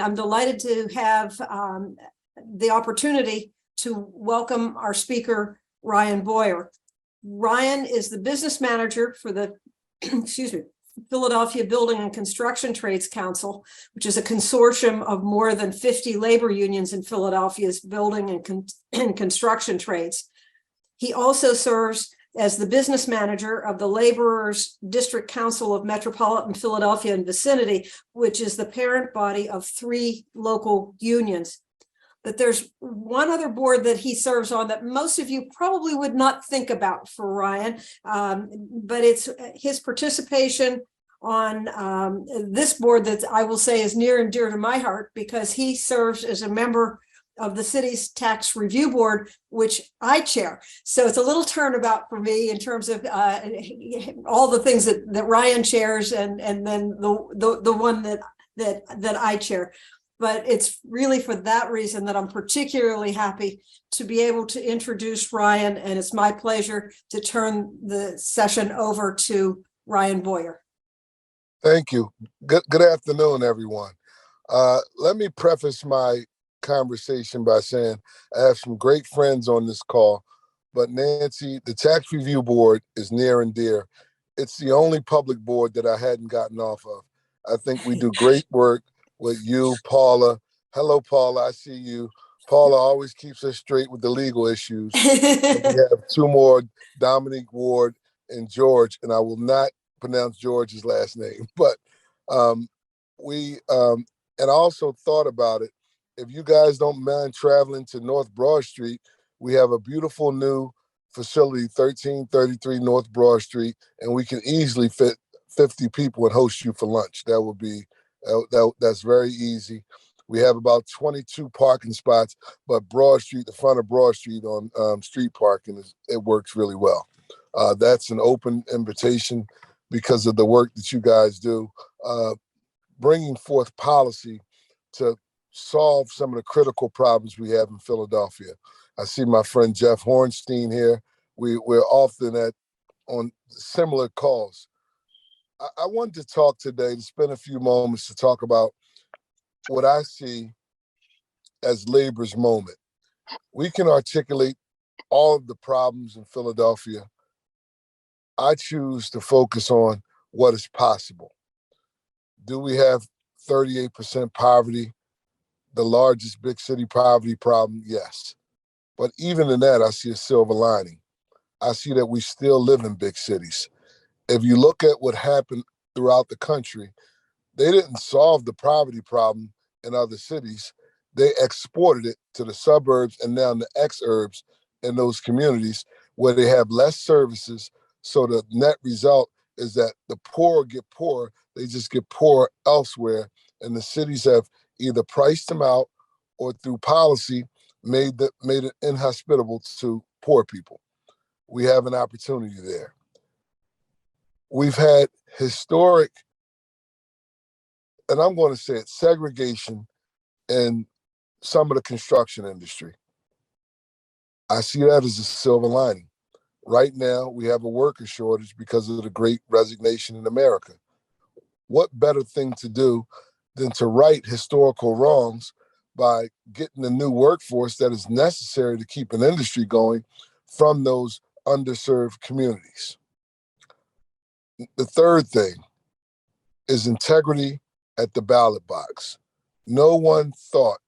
I'm delighted to have the opportunity to welcome our speaker, Ryan Boyer. Ryan is the business manager for the Philadelphia Building and Construction Trades Council, which is a consortium of more than 50 labor unions in Philadelphia's building and construction trades. He also serves as the business manager of the Laborers District Council of Metropolitan Philadelphia and Vicinity, which is the parent body of 3 local unions. But there's one other board that he serves on that most of you probably would not think about for Ryan, but it's his participation on this board that I will say is near and dear to my heart, because he serves as a member of the city's tax review board, which I chair. So it's a little turnabout for me in terms of all the things that Ryan chairs and then the one that I chair. But it's really for that reason that I'm particularly happy to be able to introduce Ryan, and it's my pleasure to turn the session over to Ryan Boyer. Thank you. Good afternoon, everyone. Let me preface my conversation by saying I have some great friends on this call, but Nancy, the tax review board is near and dear. It's the only public board that I hadn't gotten off of. I think we do great work with you, Paula. Hello, Paula, I see you. Paula always keeps us straight with the legal issues. And we have 2 more, Dominique Ward and George, and I will not pronounce George's last name, but and I also thought about it. If you guys don't mind traveling to North Broad Street, we have a beautiful new facility, 1333 North Broad Street, and we can easily fit 50 people and host you for lunch. That would be, that's very easy. We have about 22 parking spots, but Broad Street, the front of Broad Street on street parking, it works really well. That's an open invitation because of the work that you guys do, bringing forth policy to solve some of the critical problems we have in Philadelphia. I see my friend Jeff Hornstein here. We're often on similar calls. I wanted to talk today, to spend a few moments to talk about what I see as labor's moment. We can articulate all of the problems in Philadelphia. I choose to focus on what is possible. Do we have 38% poverty? The largest big city poverty problem? Yes. But even in that, I see a silver lining. I see that we still live in big cities. If you look at what happened throughout the country, they didn't solve the poverty problem in other cities. They exported it to the suburbs and now the exurbs in those communities where they have less services. So the net result is that the poor get poorer. They just get poorer elsewhere. And the cities have either priced them out or through policy made it inhospitable to poor people. We have an opportunity there. We've had historic, and I'm going to say it, segregation in some of the construction industry. I see that as a silver lining. Right now, we have a worker shortage because of the great resignation in America. What better thing to do than to right historical wrongs by getting a new workforce that is necessary to keep an industry going from those underserved communities? The third thing is integrity at the ballot box. No one thought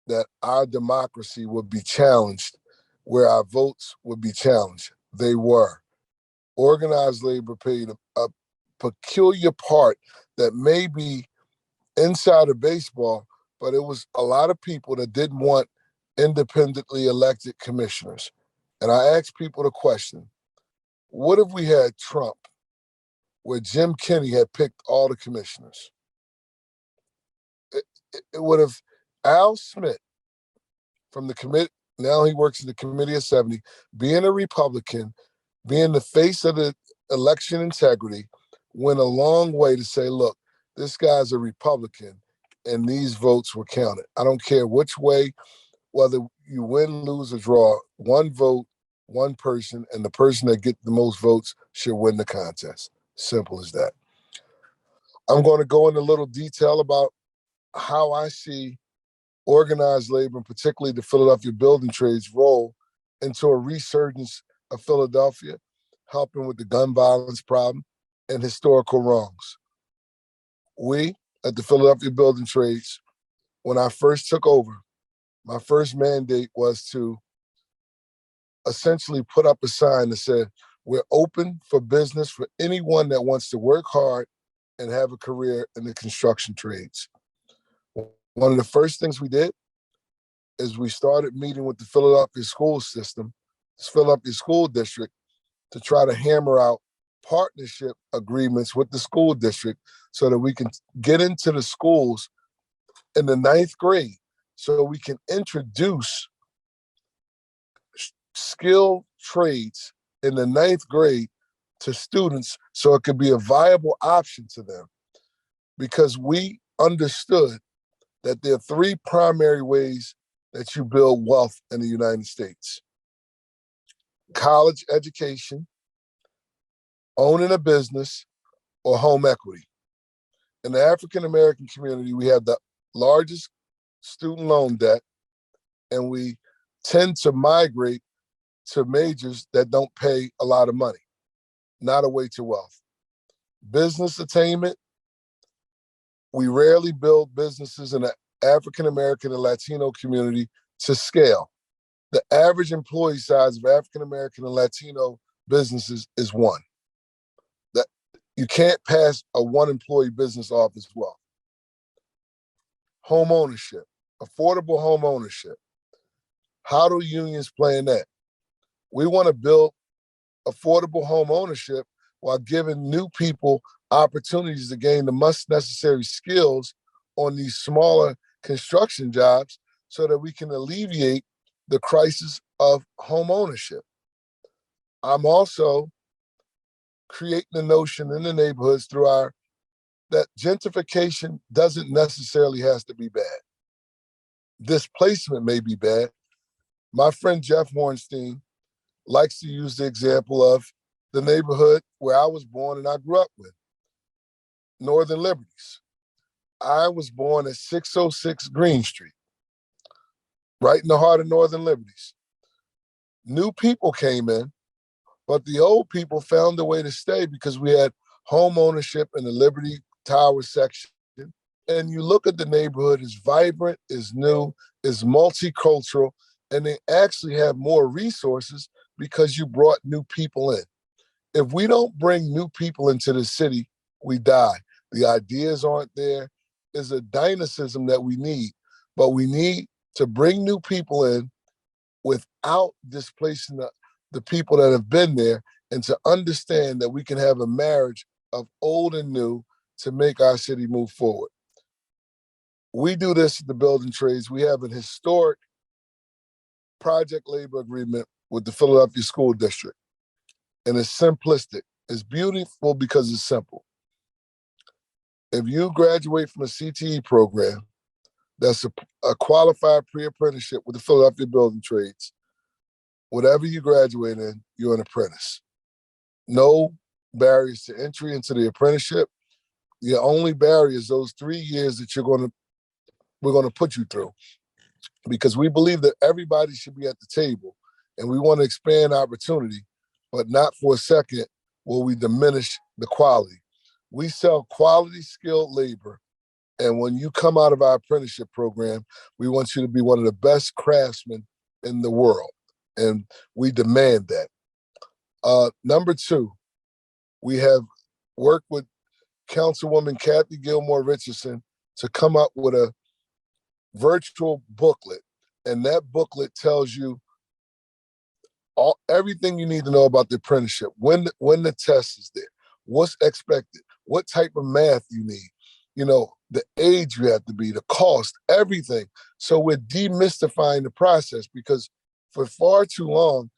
that our democracy would be challenged where our votes would be challenged. They were. Organized labor played a peculiar part that may be inside of baseball, but it was a lot of people that didn't want independently elected commissioners. And I asked people the question, what if we had Trump, where Jim Kenney had picked all the commissioners? It would have Al Smith from the committee, now he works in the Committee of 70, being a Republican, being the face of the election integrity, went a long way to say, look, this guy's a Republican and these votes were counted. I don't care which way, whether you win, lose, or draw, one vote, one person, and the person that gets the most votes should win the contest. Simple as that. I'm going to go into a little detail about how I see organized labor, and particularly the Philadelphia building trades, role into a resurgence of Philadelphia, helping with the gun violence problem and historical wrongs. We at the Philadelphia building trades, when I first took over, my first mandate was to essentially put up a sign that said, we're open for business for anyone that wants to work hard and have a career in the construction trades. One of the first things we did is we started meeting with the Philadelphia school system, this Philadelphia school district, to try to hammer out partnership agreements with the school district so that we can get into the schools in the 9th grade so we can introduce skilled trades in the 9th grade to students so it could be a viable option to them. Because we understood that there are 3 primary ways that you build wealth in the United States: college education, owning a business, or home equity. In the African American community, we have the largest student loan debt, and we tend to migrate to majors that don't pay a lot of money, not a way to wealth. Business attainment, we rarely build businesses in the African American and Latino community to scale. The average employee size of African American and Latino businesses is 1. That you can't pass a 1-employee business off as well. Home ownership, affordable home ownership. How do unions play in that? We want to build affordable home ownership while giving new people opportunities to gain the must necessary skills on these smaller construction jobs so that we can alleviate the crisis of home ownership. I'm also creating the notion in the neighborhoods through that gentrification doesn't necessarily have to be bad. Displacement may be bad. My friend Jeff Hornstein likes to use the example of the neighborhood where I was born and I grew up with, Northern Liberties. I was born at 606 Green Street, right in the heart of Northern Liberties. New people came in, but the old people found a way to stay because we had home ownership in the Liberty Tower section. And you look at the neighborhood, it's vibrant, it's new, it's multicultural, and they actually have more resources because you brought new people in. If we don't bring new people into the city, we die. The ideas aren't there. It's a dynamism that we need, but we need to bring new people in without displacing the people that have been there, and to understand that we can have a marriage of old and new to make our city move forward. We do this at the building trades. We have an historic project labor agreement with the Philadelphia School District. And it's simplistic. It's beautiful because it's simple. If you graduate from a CTE program, that's a qualified pre-apprenticeship with the Philadelphia Building Trades, whatever you graduate in, you're an apprentice. No barriers to entry into the apprenticeship. The only barrier is those 3 years that we're going to put you through, because we believe that everybody should be at the table, and we want to expand opportunity, but not for a second will we diminish the quality. We sell quality skilled labor, and when you come out of our apprenticeship program, we want you to be one of the best craftsmen in the world, and we demand that. Number 2, we have worked with Councilwoman Kathy Gilmore Richardson to come up with a virtual booklet, and that booklet tells you everything you need to know about the apprenticeship, when the test is there, what's expected, what type of math you need, the age you have to be, the cost, everything. So we're demystifying the process, because for far too long,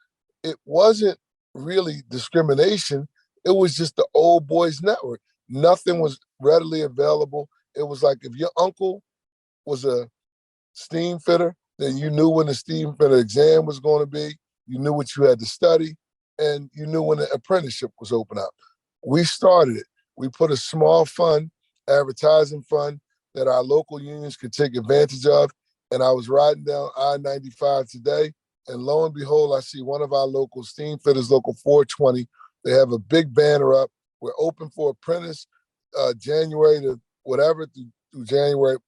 it wasn't really discrimination. It was just the old boys network. Nothing was readily available. It was like if your uncle was a steam fitter, then you knew when the steam fitter exam was going to be, you knew what you had to study, and you knew when the apprenticeship was open up. We started it. We put a small fund, advertising fund. that our local unions could take advantage of. And I was riding down I-95 today, and lo and behold, I see one of our local steam fitters, local 420. They have a big banner up. We're open for apprentice January to whatever through January.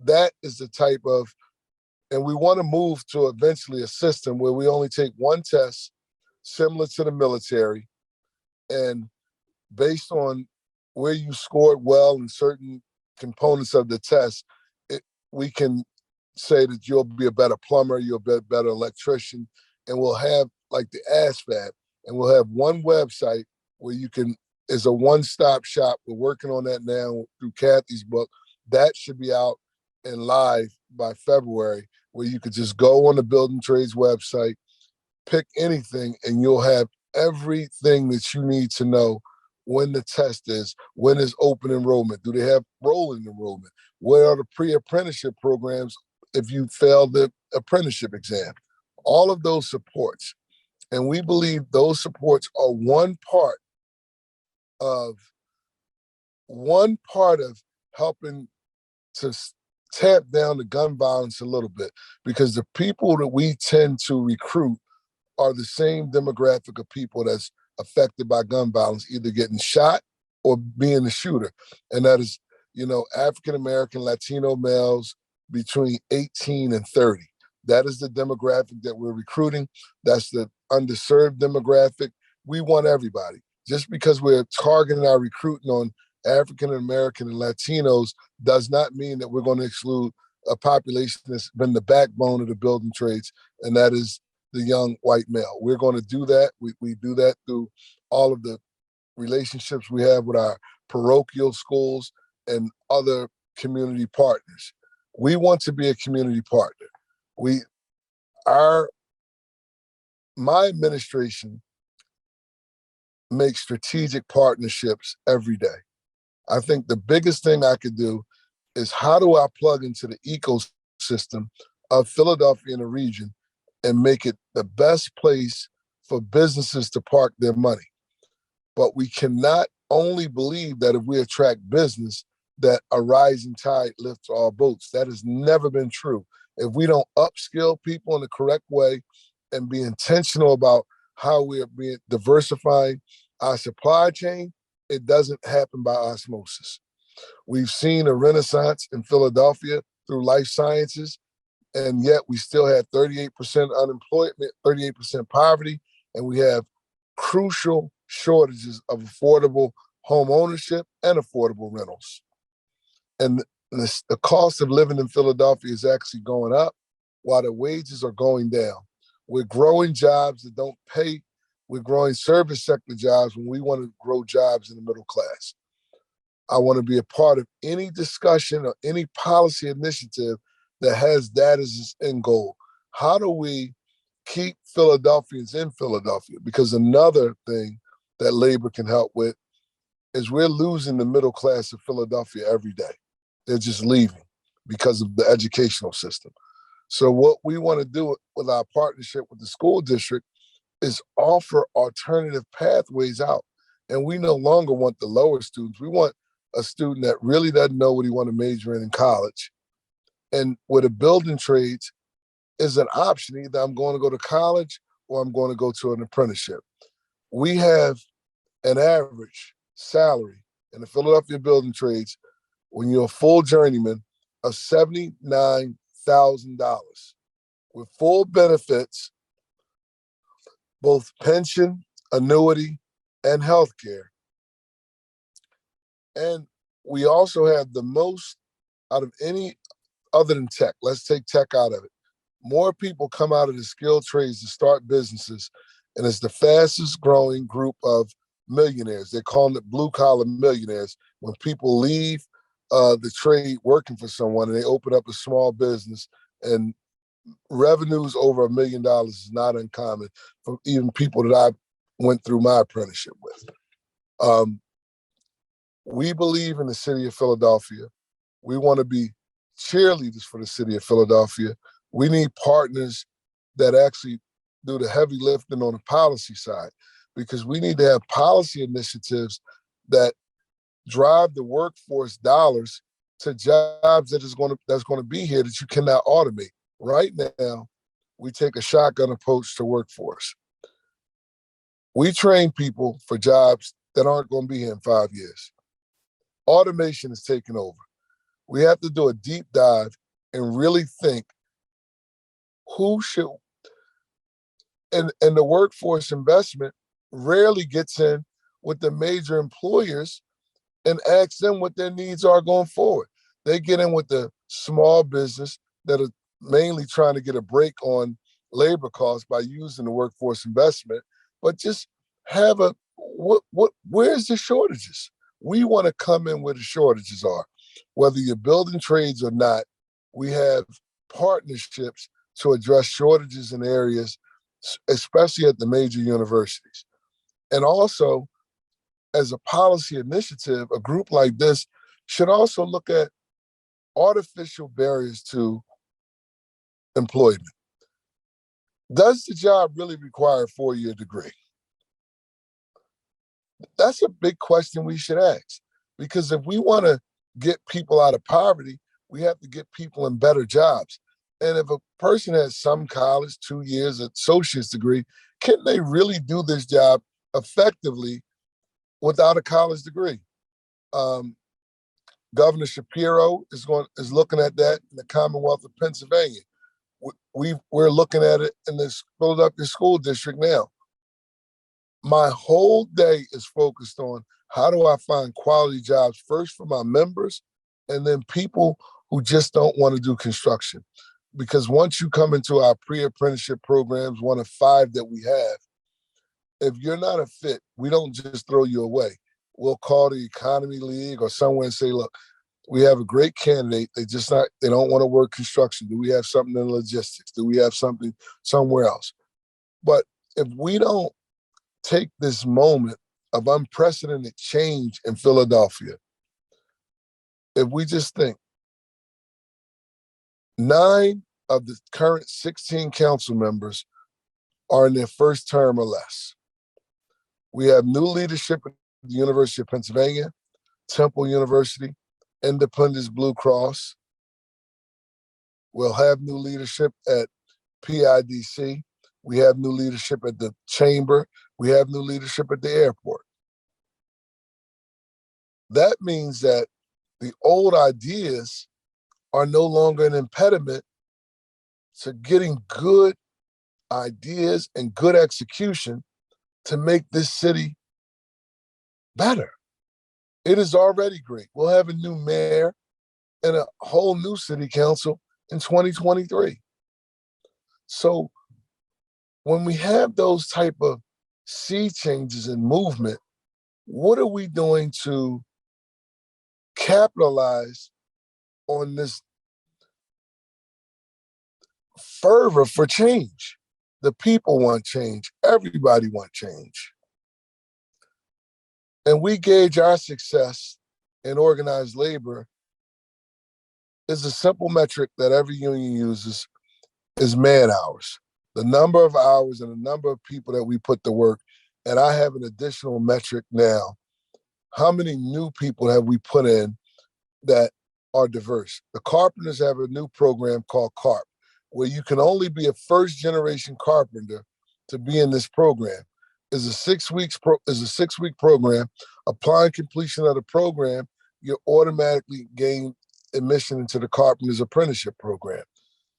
That is the type of, and we want to move to eventually a system where we only take one test, similar to the military, and based on where you scored well in certain components of the test, we can say that you'll be a better plumber, you'll be a better electrician, and we'll have like the ASVAB, and we'll have one website where you can, is a one-stop shop. We're working on that now through Kathy's book. That should be out and live by February, where you could just go on the Building Trades website, pick anything, and you'll have everything that you need to know. When the test is, when is open enrollment, do they have rolling enrollment, where are the pre-apprenticeship programs if you fail the apprenticeship exam, all of those supports. And we believe those supports are one part of helping to tamp down the gun violence a little bit, because the people that we tend to recruit are the same demographic of people that's affected by gun violence, either getting shot or being the shooter. And that is, African American, Latino males between 18 and 30. That is the demographic that we're recruiting. That's the underserved demographic. We want everybody. Just because we're targeting our recruiting on African American and Latinos does not mean that we're going to exclude a population that's been the backbone of the building trades, and that is the young white male. We're going to do that. We do that through all of the relationships we have with our parochial schools and other community partners. We want to be a community partner. My administration makes strategic partnerships every day. I think the biggest thing I could do is, how do I plug into the ecosystem of Philadelphia and the region and make it the best place for businesses to park their money? But we cannot only believe that if we attract business, that a rising tide lifts all boats. That has never been true. If we don't upskill people in the correct way and be intentional about how we are diversifying our supply chain, it doesn't happen by osmosis. We've seen a renaissance in Philadelphia through life sciences, and yet we still have 38% unemployment, 38% poverty, and we have crucial shortages of affordable home ownership and affordable rentals. And the cost of living in Philadelphia is actually going up while the wages are going down. We're growing jobs that don't pay. We're growing service sector jobs when we want to grow jobs in the middle class. I want to be a part of any discussion or any policy initiative that has that as its end goal. How do we keep Philadelphians in Philadelphia? Because another thing that labor can help with is we're losing the middle class of Philadelphia every day. They're just leaving because of the educational system. So what we want to do with our partnership with the school district is offer alternative pathways out. And we no longer want the lower students. We want a student that really doesn't know what he wants to major in college. And with a building trades is an option. Either I'm going to go to college or I'm going to go to an apprenticeship. We have an average salary in the Philadelphia building trades, when you're a full journeyman, of $79,000 with full benefits, both pension, annuity, and health care. And we also have the most out of any other than tech. Let's take tech out of it. More people come out of the skilled trades to start businesses, and it's the fastest growing group of millionaires. They're calling it blue collar millionaires. When people leave the trade working for someone and they open up a small business, and revenues over $1 million is not uncommon for even people that I went through my apprenticeship with. We believe in the city of Philadelphia. We want to be cheerleaders for the city of Philadelphia. We need partners that actually do the heavy lifting on the policy side, because we need to have policy initiatives that drive the workforce dollars to jobs that's going to be here that you cannot automate. Right now, we take a shotgun approach to workforce. We train people for jobs that aren't going to be here in 5 years. Automation is taking over. We have to do a deep dive and really think who should, and the workforce investment rarely gets in with the major employers and ask them what their needs are going forward. They get in with the small business that are mainly trying to get a break on labor costs by using the workforce investment, but just have where's the shortages? We want to come in where the shortages are. Whether you're building trades or not, we have partnerships to address shortages in areas, especially at the major universities. And also, as a policy initiative, a group like this should also look at artificial barriers to employment. Does the job really require a 4-year degree? That's a big question we should ask, because if we want to get people out of poverty, we have to get people in better jobs. And if a person has some college, 2 years, associate's degree, can they really do this job effectively without a college degree? Governor Shapiro is looking at that in the Commonwealth of Pennsylvania. We're looking at it in the Philadelphia School District now. My whole day is focused on how do I find quality jobs first for my members, and then people who just don't want to do construction. Because once you come into our pre-apprenticeship programs, one of 5 that we have, if you're not a fit, we don't just throw you away. We'll call the Economy League or somewhere and say, look, we have a great candidate. They don't want to work construction. Do we have something in logistics? Do we have something somewhere else? But if we don't take this moment of unprecedented change in Philadelphia, if we just think 9 of the current 16 council members are in their first term or less. We have new leadership at the University of Pennsylvania, Temple University, Independence Blue Cross. We'll have new leadership at PIDC. We have new leadership at the Chamber. We have new leadership at the airport. That means that the old ideas are no longer an impediment to getting good ideas and good execution to make this city better. It is already great. We'll have a new mayor and a whole new city council in 2023. So when we have those type of sea changes in movement, what are we doing to capitalize on this fervor for change? The people want change. Everybody wants change. And we gauge our success in organized labor is a simple metric that every union uses, is man hours. The number of hours and the number of people that we put to work. And I have an additional metric now. How many new people have we put in that are diverse? The carpenters have a new program called CARP, where you can only be a first-generation carpenter to be in this program. Is a 6-week program. Upon completion of the program, you automatically gain admission into the carpenter's apprenticeship program.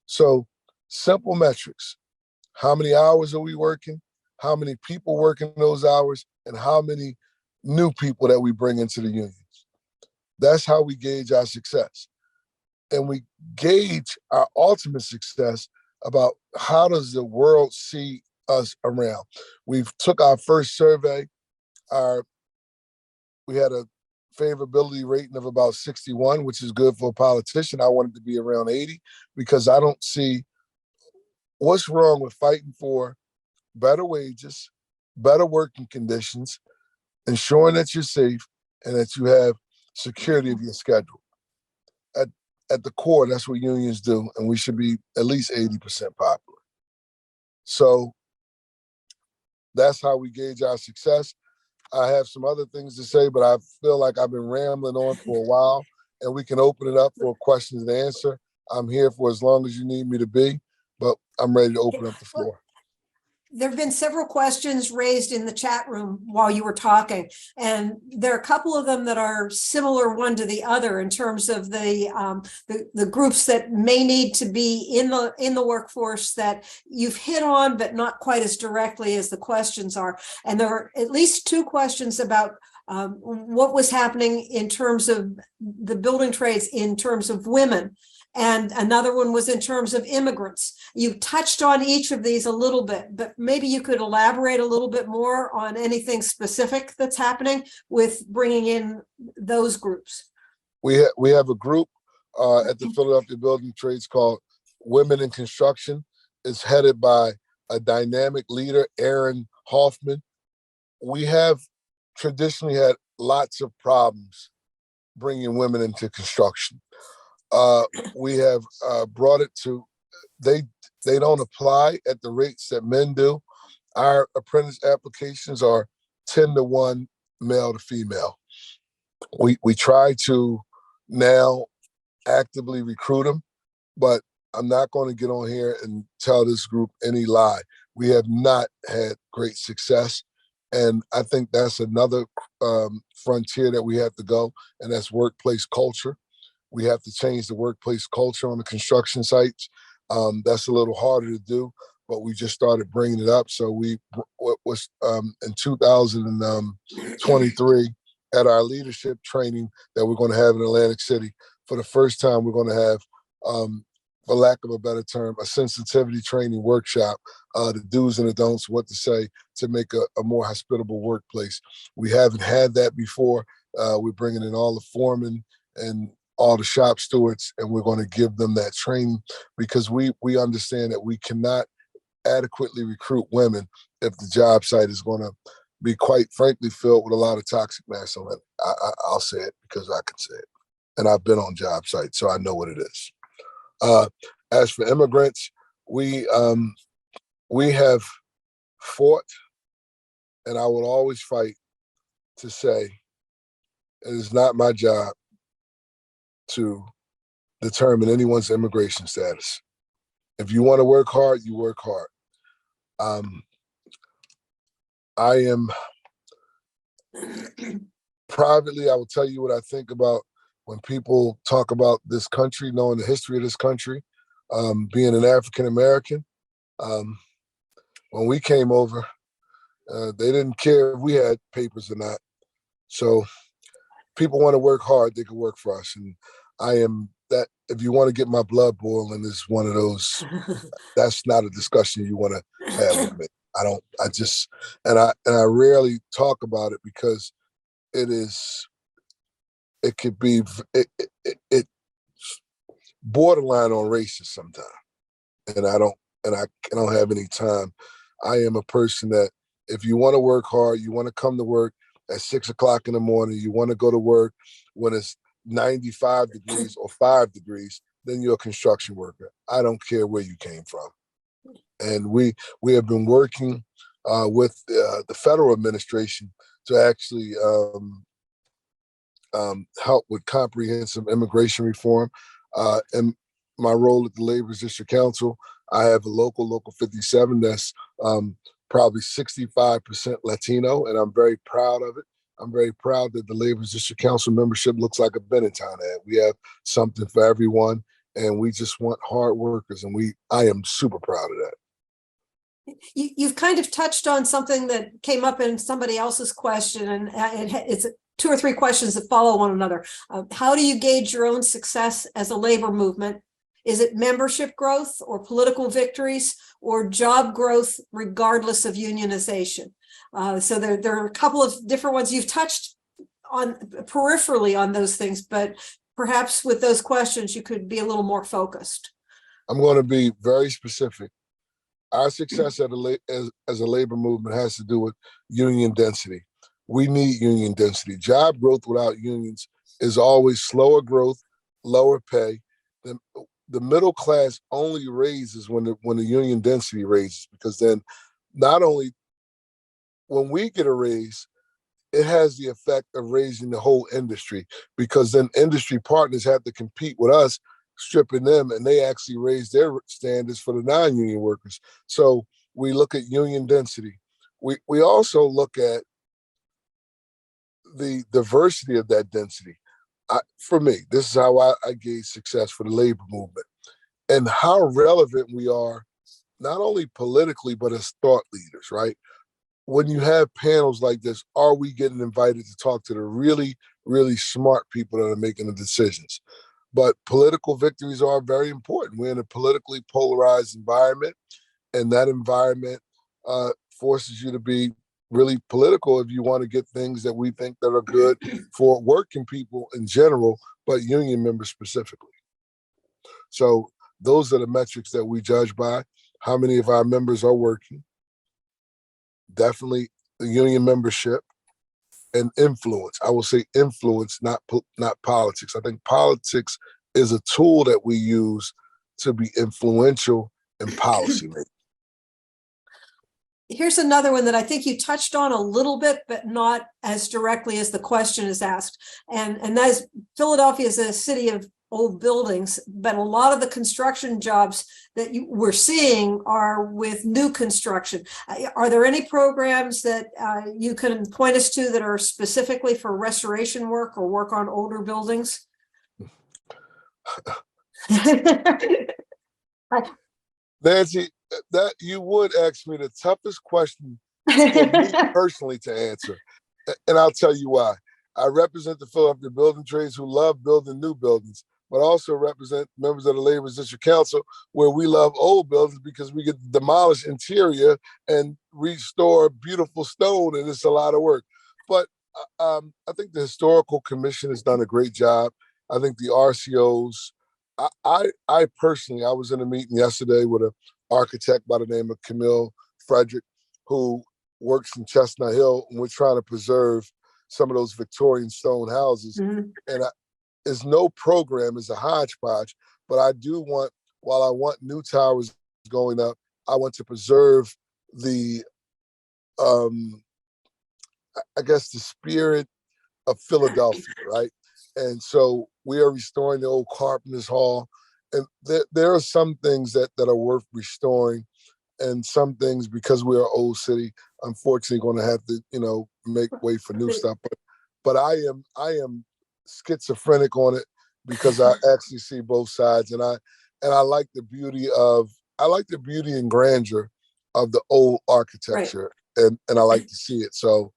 So simple metrics. How many hours are we working? How many people working those hours? And how many new people that we bring into the unions? That's how we gauge our success. And we gauge our ultimate success about how does the world see us around. We've took our first survey. We had a favorability rating of about 61, which is good for a politician. I wanted to be around 80 because I don't see what's wrong with fighting for better wages, better working conditions, ensuring that you're safe and that you have security of your schedule. At the core, that's what unions do, and we should be at least 80% popular. So that's how we gauge our success. I have some other things to say, but I feel like I've been rambling on for a while, and we can open it up for questions and answer. I'm here for as long as you need me to be, but I'm ready to open up the floor. There have been several questions raised in the chat room while you were talking, and there are a couple of them that are similar one to the other in terms of the groups that may need to be in the workforce that you've hit on, but not quite as directly as the questions are. And there are at least two questions about what was happening in terms of the building trades in terms of women. And another one was in terms of immigrants. You touched on each of these a little bit, but maybe you could elaborate a little bit more on anything specific that's happening with bringing in those groups. We have a group at the Philadelphia Building Trades called Women in Construction. It's headed by a dynamic leader, Aaron Hoffman. We have traditionally had lots of problems bringing women into construction. We have brought it to, they don't apply at the rates that men do. Our apprentice applications are 10-to-1 male to female. We try to now actively recruit them, but I'm not going to get on here and tell this group any lie. We have not had great success. And I think that's another frontier that we have to go, and that's workplace culture. We have to change the workplace culture on the construction sites. That's a little harder to do, but we just started bringing it up. So we was in 2023 at our leadership training that we're going to have in Atlantic City. For the first time, we're going to have, for lack of a better term, a sensitivity training workshop, the do's and the don'ts, what to say to make a more hospitable workplace. We haven't had that before. We're bringing in all the foremen and all the shop stewards, and we're going to give them that training because we understand that we cannot adequately recruit women if the job site is going to be, quite frankly, filled with a lot of toxic masculinity. I'll say it because I can say it. And I've been on job sites, so I know what it is. As for immigrants, we have fought, and I will always fight to say it is not my job to determine anyone's immigration status. If you want to work hard, you work hard. I am privately, I will tell you what I think about when people talk about this country, knowing the history of this country, being an African American. When we came over, they didn't care if we had papers or not. So people want to work hard, they can work for us. And I am that. If you want to get my blood boiling, is one of those. That's not a discussion you want to have with me. I rarely talk about it because it could be borderline on racist sometimes, and I don't have any time. I am a person that if you want to work hard, you want to come to work at 6 o'clock in the morning, you want to go to work when it's 95 degrees or 5 degrees, then you're a construction worker. I don't care where you came from. And we have been working with the federal administration to actually help with comprehensive immigration reform. And my role at the Labor District Council, I have a local 57 that's probably 65% Latino, and I'm very proud of it. I'm very proud that the Labor District Council membership looks like a Benetton ad. We have something for everyone, and we just want hard workers, and I am super proud of that. You've kind of touched on something that came up in somebody else's question, and it's 2 or 3 questions that follow one another. How do you gauge your own success as a labor movement? Is it membership growth or political victories or job growth regardless of unionization? So there are a couple of different ones. You've touched on peripherally on those things, but perhaps with those questions, you could be a little more focused. I'm going to be very specific. Our success as a labor movement has to do with union density. We need union density. Job growth without unions is always slower growth, lower pay. The middle class only raises when the union density raises, because then not only when we get a raise, it has the effect of raising the whole industry, because then industry partners have to compete with us, stripping them, and they actually raise their standards for the non-union workers. So we look at union density. We also look at the diversity of that density. For me, this is how I gauge success for the labor movement, and how relevant we are, not only politically, but as thought leaders, right? When you have panels like this, are we getting invited to talk to the really, really smart people that are making the decisions? But political victories are very important. We're in a politically polarized environment, and that environment forces you to be really political if you want to get things that we think that are good for working people in general, but union members specifically. So those are the metrics that we judge by. How many of our members are working? Definitely the union membership, and influence. I will say influence, not politics. I think politics is a tool that we use to be influential in policy making. Here's another one that I think you touched on a little bit, but not as directly as the question is asked. And that is, Philadelphia is a city of old buildings, but a lot of the construction jobs that we're seeing are with new construction. Are there any programs that you can point us to that are specifically for restoration work or work on older buildings? Nancy, that you would ask me the toughest question for me personally to answer. And I'll tell you why. I represent the Philadelphia building trades who love building new buildings, but also represent members of the Labor District Council where we love old buildings because we get to demolish interior and restore beautiful stone, and it's a lot of work. But I think the Historical Commission has done a great job. I think the RCOs, I personally, I was in a meeting yesterday with an architect by the name of Camille Frederick, who works in Chestnut Hill, and we're trying to preserve some of those Victorian stone houses. Mm-hmm. And there's no program, it's a hodgepodge, but I do want, while I want new towers going up, I want to preserve the, I guess, the spirit of Philadelphia, right? And so we are restoring the old Carpenter's Hall. And there are some things that are worth restoring, and some things, because we're an old city, unfortunately going to have to, make way for new stuff. But I am schizophrenic on it, because I actually see both sides, and I like the beauty and grandeur of the old architecture, right. and I like to see it. So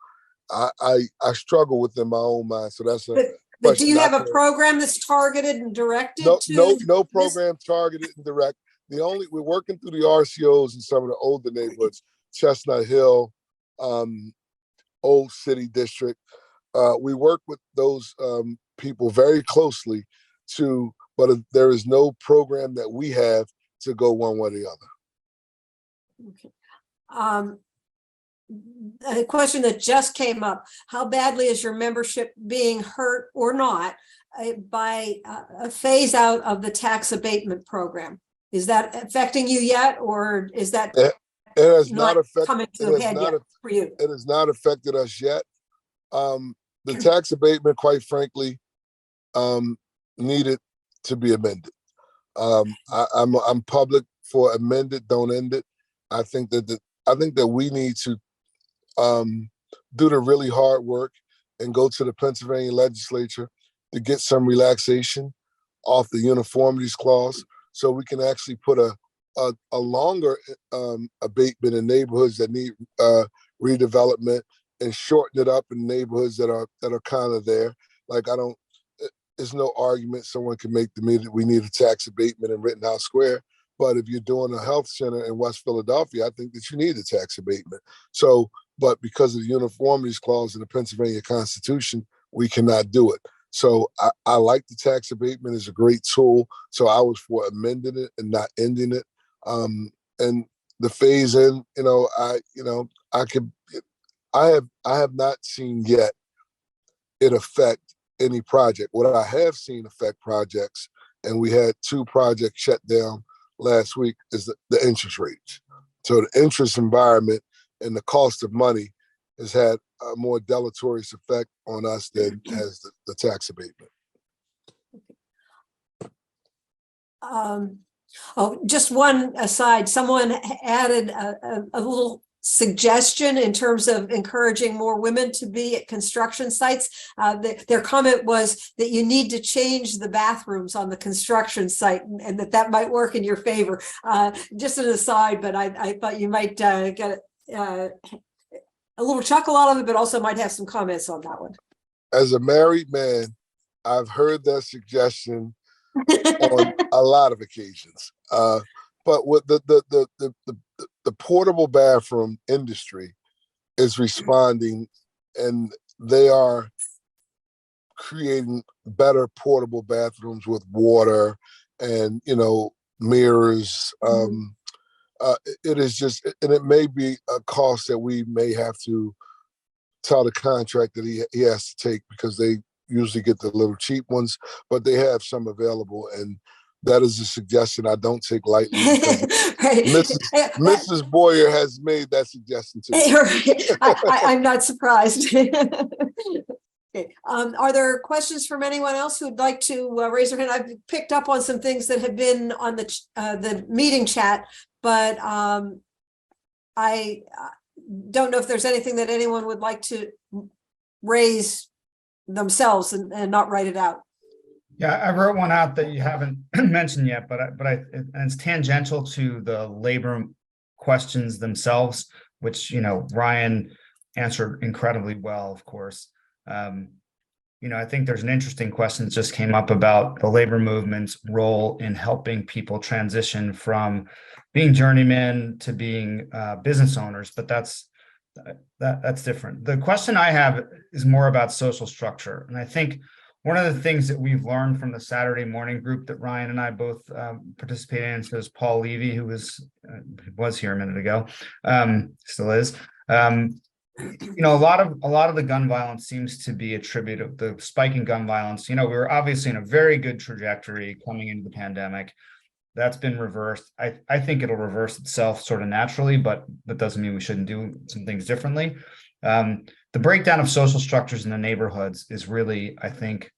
I struggle with it in my own mind. So that's a But do you have a program that's targeted and directed to? No program targeted and direct. We're working through the RCOs in some of the older neighborhoods, Chestnut Hill, Old City District. We work with those people very closely but there is no program that we have to go one way or the other. Okay. A question that just came up: how badly is your membership being hurt or not by a phase out of the tax abatement program? Is that affecting you yet, or is that it has not affected, coming to a head yet for you? It has not affected us yet. The tax abatement, quite frankly, needed to be amended. I'm public for amend it, don't end it. I think that we need to do the really hard work and go to the Pennsylvania legislature to get some relaxation off the uniformities clause, so we can actually put a longer abatement in neighborhoods that need redevelopment, and shorten it up in neighborhoods that are kind of there. Like, there's no argument someone can make to me that we need a tax abatement in Rittenhouse Square. But if you're doing a health center in West Philadelphia, I think that you need a tax abatement. So, but because of the uniformities clause in the Pennsylvania Constitution, we cannot do it. So I like the tax abatement as a great tool. So I was for amending it and not ending it. And the phase in, I have not seen yet it affect any project. What I have seen affect projects, and we had 2 projects shut down last week, is the interest rates. So the interest environment and the cost of money has had a more deleterious effect on us than has the tax abatement. Oh, just one aside, someone added a little suggestion in terms of encouraging more women to be at construction sites. Their comment was that you need to change the bathrooms on the construction site, and that might work in your favor. Just an aside, but I thought you might get a little chuckle out of it, but also might have some comments on that one. As a married man, I've heard that suggestion on a lot of occasions. But with the portable bathroom industry is responding, and they are creating better portable bathrooms with water and, mirrors. It is just, and it may be a cost that we may have to tell the contractor that he has to take, because they usually get the little cheap ones, but they have some available, and that is a suggestion I don't take lightly, because Right. Mrs. Boyer has made that suggestion to me. I'm not surprised. Okay. Are there questions from anyone else who'd like to raise their hand? I've picked up on some things that have been on the meeting chat, but I don't know if there's anything that anyone would like to raise themselves and not write it out. Yeah, I wrote one out that you haven't mentioned yet, but and it's tangential to the labor questions themselves, which Ryan answered incredibly well, of course. I think there's an interesting question that just came up about the labor movement's role in helping people transition from being journeymen to being business owners, but that's different. The question I have is more about social structure, and I think one of the things that we've learned from the Saturday morning group that Ryan and I both participated in, so is Paul Levy, who was here a minute ago, still is. A lot of the gun violence seems to be attributed, the spike in gun violence. We were obviously in a very good trajectory coming into the pandemic. That's been reversed. I think it'll reverse itself sort of naturally, but that doesn't mean we shouldn't do some things differently. The breakdown of social structures in the neighborhoods is really, I think,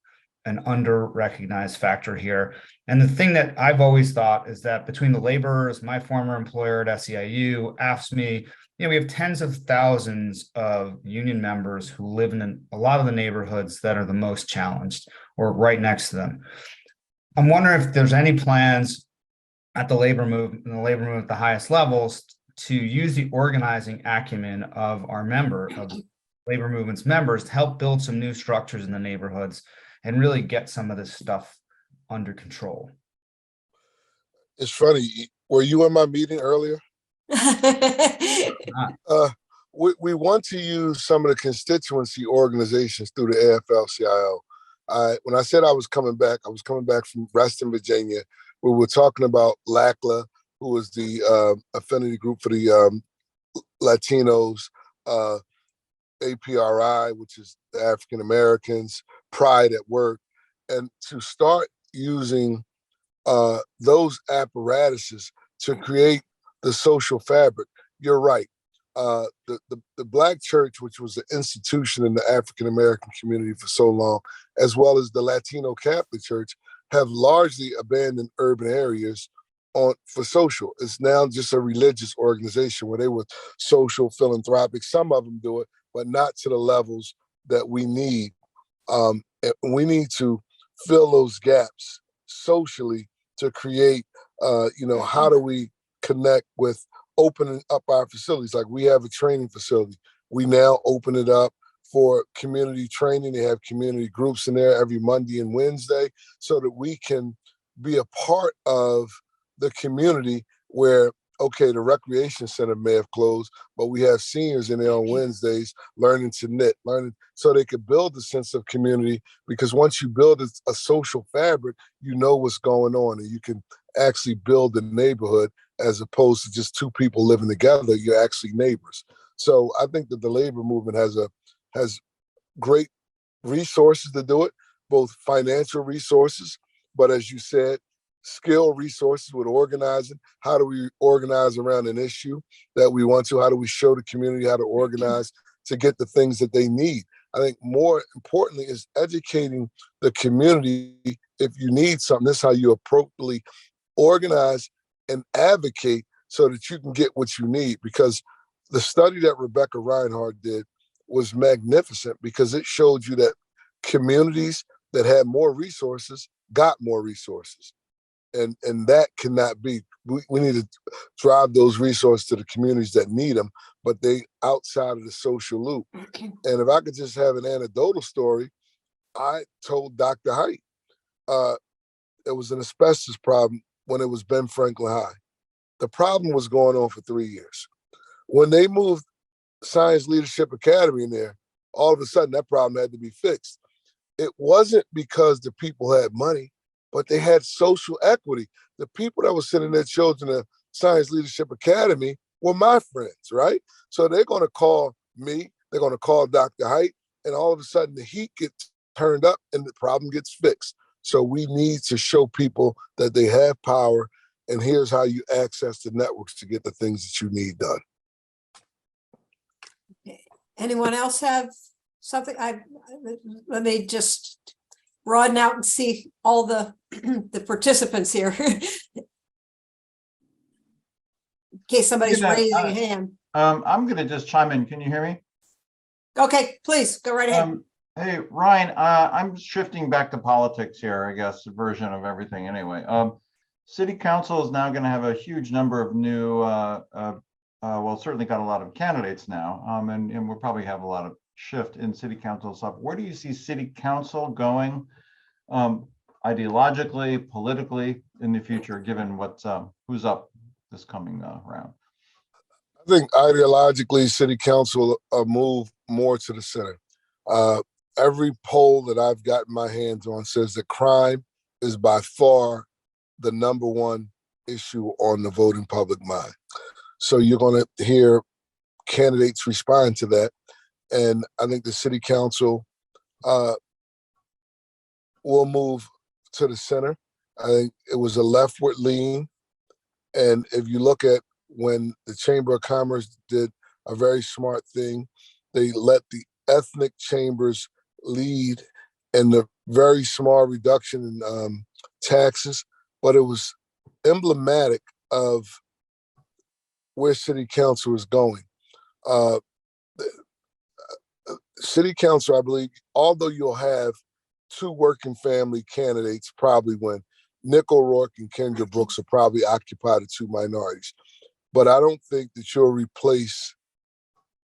an under-recognized factor here. And the thing that I've always thought is that between the laborers, my former employer at SEIU, AFSCME, we have tens of thousands of union members who live in a lot of the neighborhoods that are the most challenged or right next to them. I'm wondering if there's any plans at the labor movement at the highest levels to use the organizing acumen of our labor movement's members to help build some new structures in the neighborhoods and really get some of this stuff under control. It's funny. Were you in my meeting earlier? We want to use some of the constituency organizations through the AFL-CIO. When I said I was coming back from Reston, Virginia. We were talking about LACLA, who was the affinity group for the Latinos, APRI, which is the African Americans, Pride at Work, and to start using those apparatuses to create the social fabric. You're right. The Black church, which was an institution in the African American community for so long, as well as the Latino Catholic Church, have largely abandoned urban areas for social. It's now just a religious organization where they were social, philanthropic. Some of them do it, but not to the levels that we need. And we need to fill those gaps socially to create, how do we connect with opening up our facilities? Like we have a training facility. We now open it up for community training. They have community groups in there every Monday and Wednesday so that we can be a part of the community where, okay, the recreation center may have closed, but we have seniors in there on Wednesdays learning to knit, so they could build a sense of community, because once you build a social fabric, you know what's going on and you can actually build a neighborhood as opposed to just two people living together. You're actually neighbors. So I think that the labor movement has great resources to do it, both financial resources, but as you said, skill resources with organizing. How do we organize around an issue that we want to? How do we show the community how to organize to get the things that they need. I think more importantly is educating the community. If you need something, this is how you appropriately organize and advocate so that you can get what you need. Because the study that Rebecca Reinhardt did was magnificent, because it showed you that communities that had more resources got more resources. And that cannot be. We need to drive those resources to the communities that need them, but they outside of the social loop. Okay. And if I could just have an anecdotal story, I told Dr. Height it was an asbestos problem when it was Ben Franklin High. The problem was going on for 3 years. When they moved Science Leadership Academy in there, all of a sudden that problem had to be fixed. It wasn't because the people had money, but they had social equity. The people that were sending their children to Science Leadership Academy were my friends, right? So they're going to call me, they're going to call Dr. Height, and all of a sudden the heat gets turned up and the problem gets fixed. So we need to show people that they have power, and here's how you access the networks to get the things that you need done. Anyone else have something? Let me just broaden out and see all the the participants here. In case somebody's raising a hand. I'm going to just chime in. Can you hear me? Okay, please go right ahead. Hey, Ryan, I'm shifting back to politics here, I guess, a version of everything anyway. City Council is now going to have a huge number of new, well, certainly got a lot of candidates now, and we'll probably have a lot of shift in City Council stuff. Where do you see City Council going ideologically, politically in the future, given what's who's up this coming round? I think ideologically, City Council move more to the center. Every poll that I've gotten my hands on says that crime is by far the number one issue on the voting public mind. So you're going to hear candidates respond to that. And I think the City Council will move to the center. I think it was a leftward lean. And if you look at when the Chamber of Commerce did a very smart thing, they let the ethnic chambers lead in the very small reduction in taxes, but it was emblematic of where City Council is going. City Council, I believe, although you'll have two working family candidates probably win, Nick O'Rourke and Kendra Brooks will probably occupy the two minorities. But I don't think that you'll replace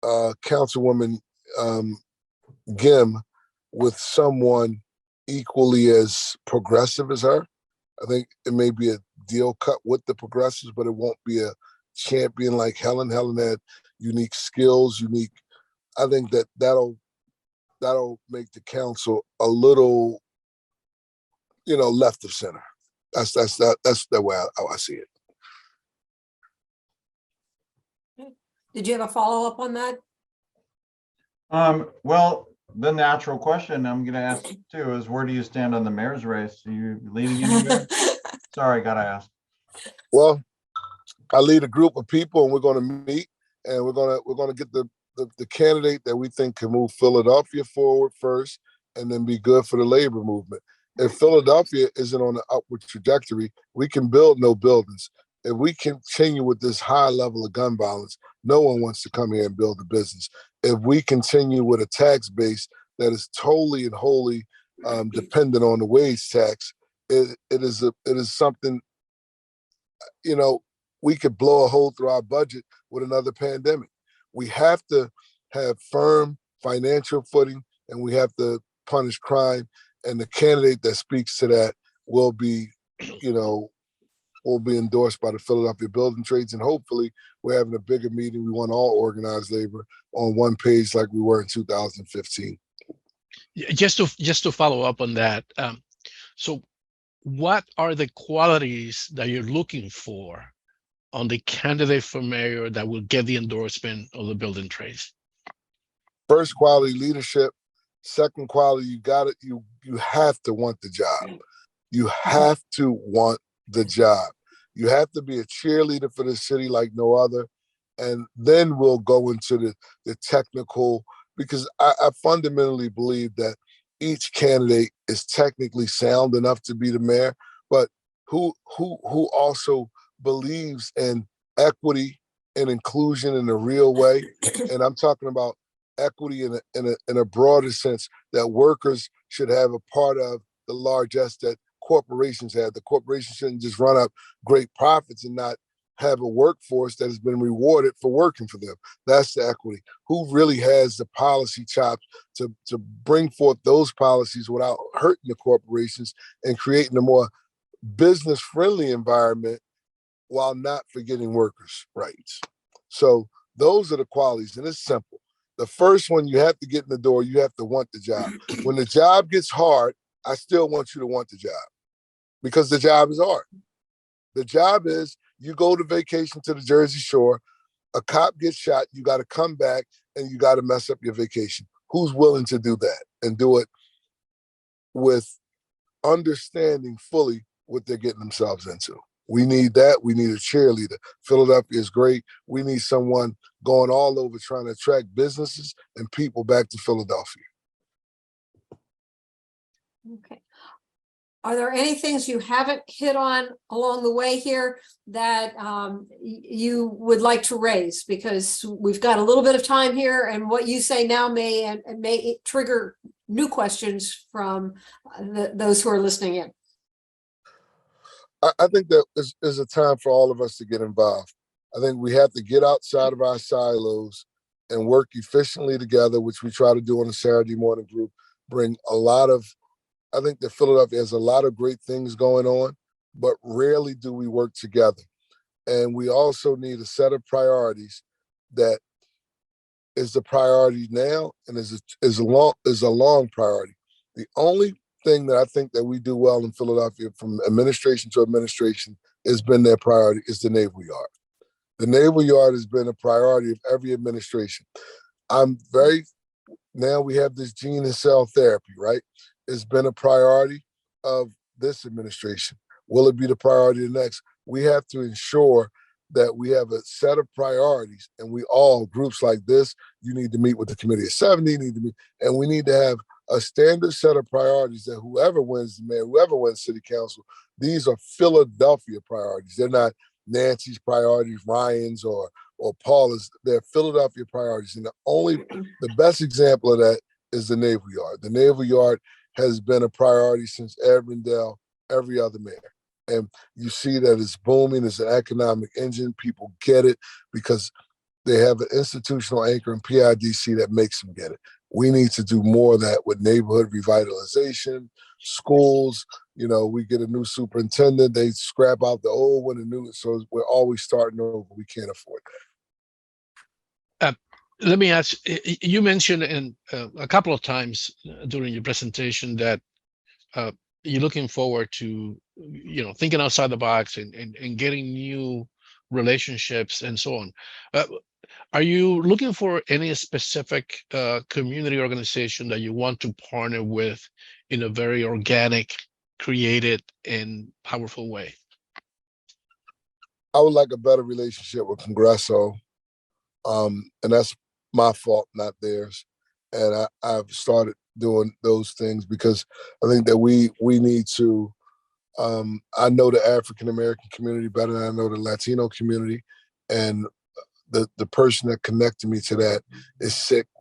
Councilwoman Gim with someone equally as progressive as her. I think it may be a deal cut with the progressives, but it won't be a champion like Helen. Helen had unique skills, I think that'll make the council a little, left of center. That's the way I see it. Did you have a follow-up on that? Well, the natural question I'm going to ask too is, where do you stand on the mayor's race? Are you leading anywhere? Sorry, gotta ask. Well, I lead a group of people, and we're going to meet, and we're going to get the candidate that we think can move Philadelphia forward first, and then be good for the labor movement. If Philadelphia isn't on an upward trajectory, we can build no buildings. If we continue with this high level of gun violence, no one wants to come here and build a business. If we continue with a tax base that is totally and wholly dependent on the wage tax, it is something, we could blow a hole through our budget with another pandemic. We have to have firm financial footing, and we have to punish crime. And the candidate that speaks to that will be endorsed by the Philadelphia Building Trades. And hopefully we're having a bigger meeting. We want all organized labor on one page like we were in 2015. Just to follow up on that. So what are the qualities that you're looking for on the candidate for mayor that will get the endorsement of the building trades? First, quality leadership. Second, quality, you have to want the job. You have to want the job. You have to be a cheerleader for the city like no other. and then we'll go into the technical, because I fundamentally believe that each candidate is technically sound enough to be the mayor, but who also believes in equity and inclusion in a real way. And I'm talking about equity in a broader sense, that workers should have a part of the largesse that corporations have. The corporation shouldn't just run up great profits and not have a workforce that has been rewarded for working for them. That's the equity. Who really has the policy chops to bring forth those policies without hurting the corporations and creating a more business-friendly environment while not forgetting workers' rights? So those are the qualities, and it's simple. The first one, you have to get in the door, you have to want the job. When the job gets hard, I still want you to want the job, because the job is hard. The job is, you go to vacation to the Jersey Shore, a cop gets shot, you got to come back and you got to mess up your vacation. Who's willing to do that and do it with understanding fully what they're getting themselves into? We need that. We need a cheerleader. Philadelphia is great. We need someone going all over trying to attract businesses and people back to Philadelphia. Okay. Are there any things you haven't hit on along the way here that you would like to raise? Because we've got a little bit of time here, and what you say now may trigger new questions from those who are listening in. I think that is a time for all of us to get involved. I think we have to get outside of our silos and work efficiently together, which we try to do on the Saturday morning group. Bring a lot of, I think that Philadelphia has a lot of great things going on, but rarely do we work together. And we also need a set of priorities that is the priority now and is a long priority. The only thing that I think that we do well in Philadelphia, from administration to administration, has been their priority, is the Naval Yard. The Naval Yard has been a priority of every administration. Now we have this gene and cell therapy, right? It's been a priority of this administration. Will it be the priority of the next? We have to ensure that we have a set of priorities, and we all, groups like this, you need to meet with the committee of 70, need to meet, and we need to have a standard set of priorities that whoever wins the mayor, whoever wins city council, these are Philadelphia priorities. They're not Nancy's priorities, Ryan's, or Paula's. They're Philadelphia priorities. And the best example of that is the Naval Yard. The Naval Yard has been a priority since Avondale, every other mayor. And you see that it's booming. It's an economic engine. People get it because they have an institutional anchor in PIDC that makes them get it. We need to do more of that with neighborhood revitalization, schools. You know, we get a new superintendent, they scrap out the old one and new, so we're always starting over. We can't afford that. Let me ask, you mentioned a couple of times during your presentation that you're looking forward to, thinking outside the box and getting new relationships and so on. Are you looking for any specific community organization that you want to partner with in a very organic, created, and powerful way? I would like a better relationship with Congresso, and that's my fault, not theirs. And I've started doing those things because I think that we need to. I know the African American community better than I know the Latino community, and the person that connected me to that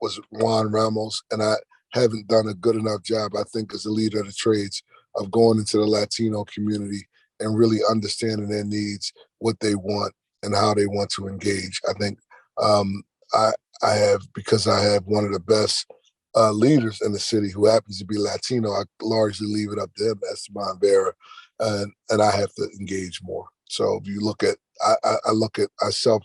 was Juan Ramos, and I haven't done a good enough job, I think, as a leader of the trades, of going into the Latino community and really understanding their needs, what they want, and how they want to engage. I think I have, because I have one of the best leaders in the city who happens to be Latino, I largely leave it up to him, Esteban Vera, and I have to engage more. So if you look at, I look at myself,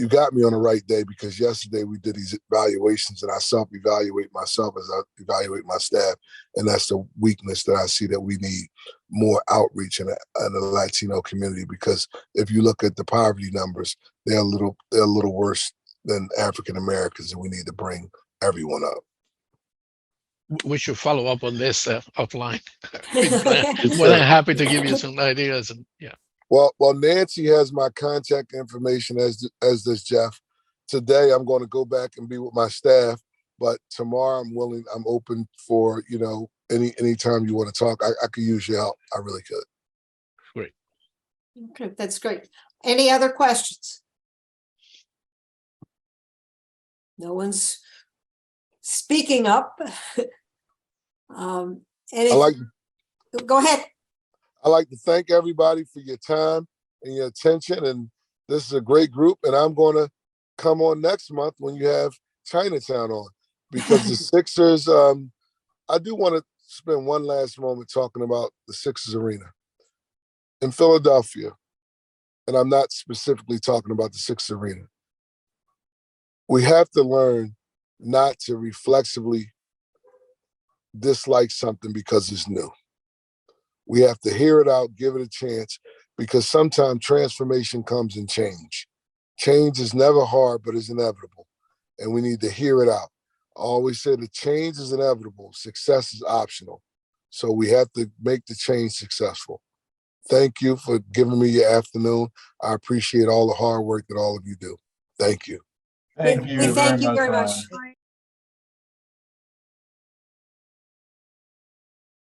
you got me on the right day, because yesterday we did these evaluations and I self-evaluate myself as I evaluate my staff. And that's the weakness that I see, that we need more outreach in the Latino community, because if you look at the poverty numbers, they're a little worse than African Americans, and we need to bring everyone up. We should follow up on this offline. More than happy to give you some ideas. And yeah. Well, Nancy has my contact information, as does Jeff. Today, I'm going to go back and be with my staff, but tomorrow I'm open for, any time you want to talk. I could use your help. I really could. Great. Okay, that's great. Any other questions? No one's speaking up. Go ahead. I'd like to thank everybody for your time and your attention. And this is a great group. And I'm going to come on next month when you have Chinatown on, because the Sixers, I do want to spend one last moment talking about the Sixers arena in Philadelphia. And I'm not specifically talking about the Sixers arena. We have to learn not to reflexively dislike something because it's new. We have to hear it out, give it a chance, because sometimes transformation comes in change. Change is never hard, but it's inevitable. And we need to hear it out. I always say that change is inevitable. Success is optional. So we have to make the change successful. Thank you for giving me your afternoon. I appreciate all the hard work that all of you do. Thank you. Thank you We thank you very very much. much. Ryan.